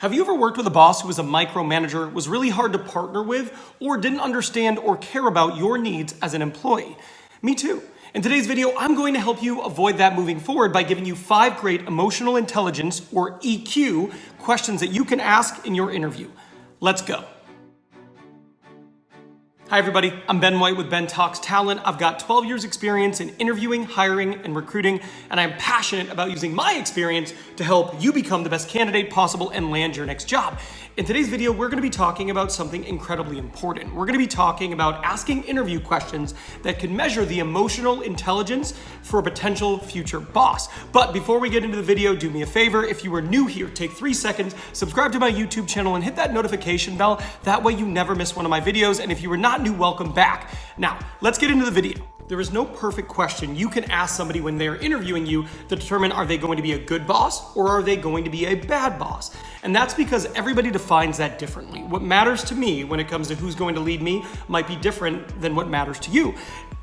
Have you ever worked with a boss who was a micromanager, was really hard to partner with, or didn't understand or care about your needs as an employee? Me too. In today's video, I'm going to help you avoid that moving forward by giving you 5 great emotional intelligence, or EQ, questions that you can ask in your interview. Let's go. Hi everybody, I'm Ben White with Ben Talks Talent. I've got 12 years experience in interviewing, hiring, and recruiting, and I'm passionate about using my experience to help you become the best candidate possible and land your next job. In today's video, we're gonna be talking about something incredibly important. We're gonna be talking about asking interview questions that can measure the emotional intelligence for a potential future boss. But before we get into the video, do me a favor. If you are new here, take 3 seconds, subscribe to my YouTube channel and hit that notification bell. That way you never miss one of my videos. And if you are not new, welcome back. Now, let's get into the video. There is no perfect question you can ask somebody when they're interviewing you to determine are they going to be a good boss or are they going to be a bad boss. And that's because everybody defines that differently. What matters to me when it comes to who's going to lead me might be different than what matters to you.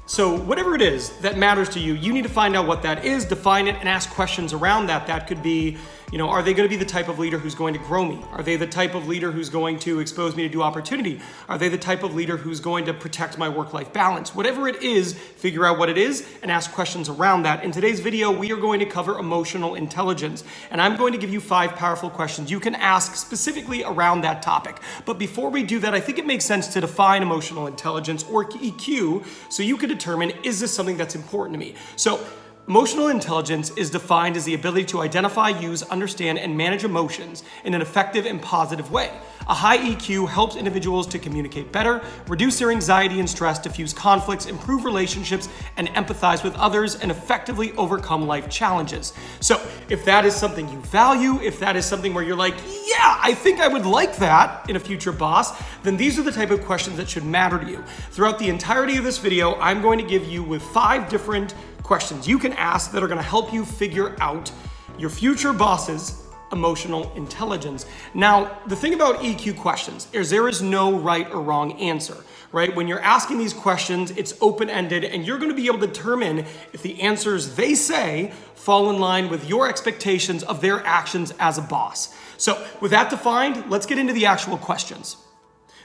So whatever it is that matters to you, you need to find out what that is, define it, and ask questions around that. That could be, are they going to be the type of leader who's going to grow me? Are they the type of leader who's going to expose me to new opportunity? Are they the type of leader who's going to protect my work-life balance? Whatever it is, figure out what it is and ask questions around that. In today's video, we are going to cover emotional intelligence, and I'm going to give you 5 powerful questions you can ask specifically around that topic. But before we do that, I think it makes sense to define emotional intelligence, or EQ, so you can determine, is this something that's important to me? So emotional intelligence is defined as the ability to identify, use, understand, and manage emotions in an effective and positive way. A high EQ helps individuals to communicate better, reduce their anxiety and stress, diffuse conflicts, improve relationships, and empathize with others, and effectively overcome life challenges. So if that is something you value, if that is something where you're like, yeah, I think I would like that in a future boss, then these are the type of questions that should matter to you. Throughout the entirety of this video, I'm going to give you with 5 different questions you can ask that are going to help you figure out your future boss's emotional intelligence. Now, the thing about EQ questions is there is no right or wrong answer, right? When you're asking these questions, it's open-ended, and you're going to be able to determine if the answers they say fall in line with your expectations of their actions as a boss. So with that defined, let's get into the actual questions.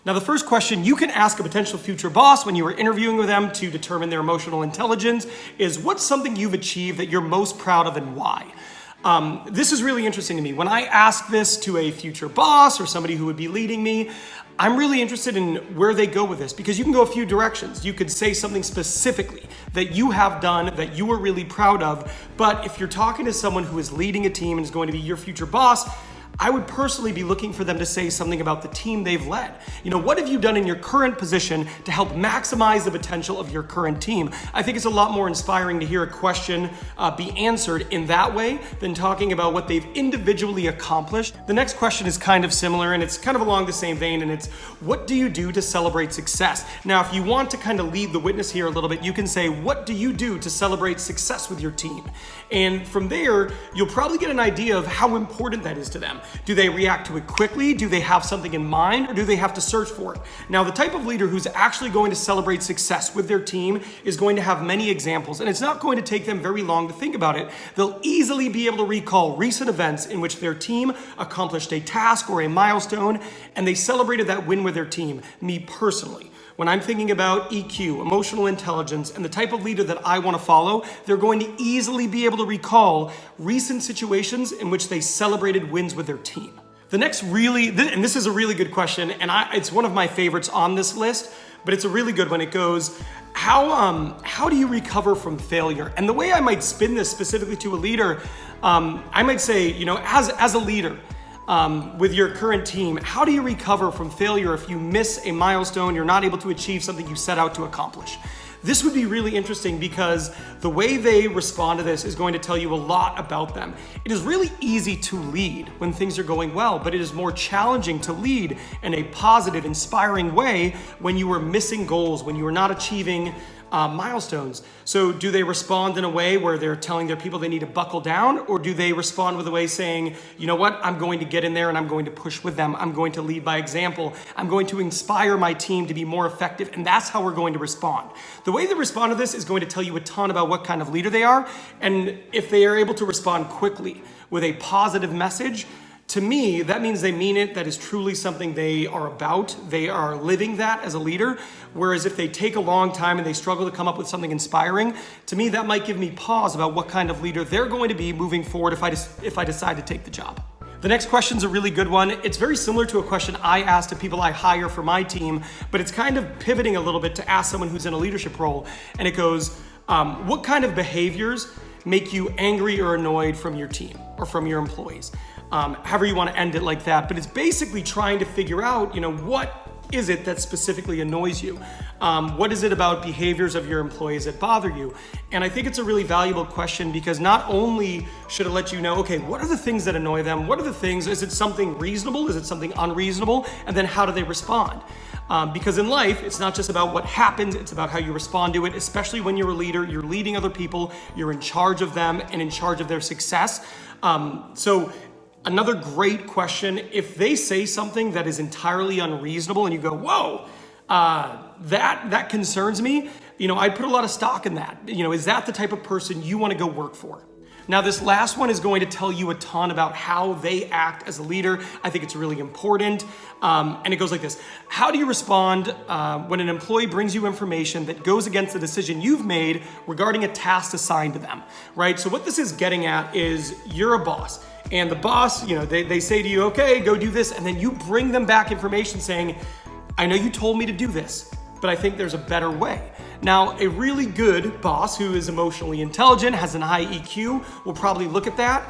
Now, the first question you can ask a potential future boss when you are interviewing with them to determine their emotional intelligence is, what's something you've achieved that you're most proud of and why? This is really interesting to me. When I ask this to a future boss or somebody who would be leading me, I'm really interested in where they go with this, because you can go a few directions. You could say something specifically that you have done that you are really proud of, but if you're talking to someone who is leading a team and is going to be your future boss, I would personally be looking for them to say something about the team they've led. What have you done in your current position to help maximize the potential of your current team? I think it's a lot more inspiring to hear a question be answered in that way than talking about what they've individually accomplished. The next question is kind of similar, and it's kind of along the same vein, and it's, what do you do to celebrate success? Now, if you want to kind of lead the witness here a little bit, you can say, what do you do to celebrate success with your team? And from there, you'll probably get an idea of how important that is to them. Do they react to it quickly? Do they have something in mind, or do they have to search for it? Now, the type of leader who's actually going to celebrate success with their team is going to have many examples, and it's not going to take them very long to think about it. They'll easily be able to recall recent events in which their team accomplished a task or a milestone, and they celebrated that win with their team. Me personally, when I'm thinking about EQ, emotional intelligence, and the type of leader that I want to follow, they're going to easily be able to recall recent situations in which they celebrated wins with their team. The next and this is a really good question, and it's one of my favorites on this list, but it's a really good one. It goes, how do you recover from failure? And the way I might spin this specifically to a leader, I might say, as a leader, with your current team, how do you recover from failure if you miss a milestone, you're not able to achieve something you set out to accomplish? This would be really interesting because the way they respond to this is going to tell you a lot about them. It is really easy to lead when things are going well, but it is more challenging to lead in a positive, inspiring way when you are missing goals, when you are not achieving milestones. So do they respond in a way where they're telling their people they need to buckle down, or do they respond with a way saying, you know what, I'm going to get in there and I'm going to push with them. I'm going to lead by example. I'm going to inspire my team to be more effective, and that's how we're going to respond. The way they respond to this is going to tell you a ton about what kind of leader they are, and if they are able to respond quickly with a positive message, To me, that means they mean it, that is truly something they are about. They are living that as a leader. Whereas if they take a long time and they struggle to come up with something inspiring, to me, that might give me pause about what kind of leader they're going to be moving forward if I decide to take the job. The next question is a really good one. It's very similar to a question I ask to people I hire for my team, but it's kind of pivoting a little bit to ask someone who's in a leadership role. And it goes, what kind of behaviors make you angry or annoyed from your team or from your employees? However you want to end it like that, but it's basically trying to figure out, what is it that specifically annoys you? What is it about behaviors of your employees that bother you? And I think it's a really valuable question because not only should it let you know, okay, what are the things that annoy them? What are the things, is it something reasonable? Is it something unreasonable? And then how do they respond? Because in life, it's not just about what happens, it's about how you respond to it, especially when you're a leader, you're leading other people, you're in charge of them and in charge of their success. So another great question, if they say something that is entirely unreasonable and you go, whoa, that concerns me, I'd put a lot of stock in that. Is that the type of person you want to go work for? Now, this last one is going to tell you a ton about how they act as a leader. I think it's really important. And it goes like this. How do you respond when an employee brings you information that goes against the decision you've made regarding a task assigned to them, right? So what this is getting at is you're a boss. And the boss, they say to you, okay, go do this. And then you bring them back information saying, I know you told me to do this, but I think there's a better way. Now, a really good boss who is emotionally intelligent, has an high EQ, will probably look at that,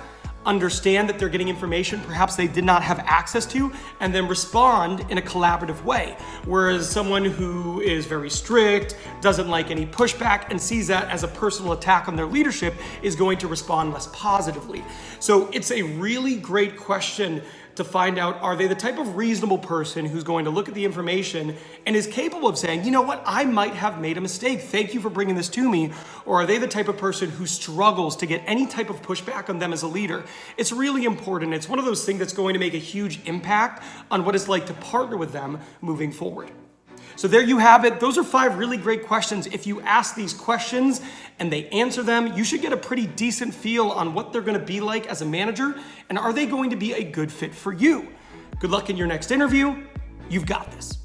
understand that they're getting information perhaps they did not have access to, and then respond in a collaborative way. Whereas someone who is very strict, doesn't like any pushback, and sees that as a personal attack on their leadership is going to respond less positively. So it's a really great question to find out, are they the type of reasonable person who's going to look at the information and is capable of saying, you know what, I might have made a mistake. Thank you for bringing this to me. Or are they the type of person who struggles to get any type of pushback on them as a leader? It's really important. It's one of those things that's going to make a huge impact on what it's like to partner with them moving forward. So there you have it. Those are 5 really great questions. If you ask these questions and they answer them, you should get a pretty decent feel on what they're going to be like as a manager and are they going to be a good fit for you. Good luck in your next interview. You've got this.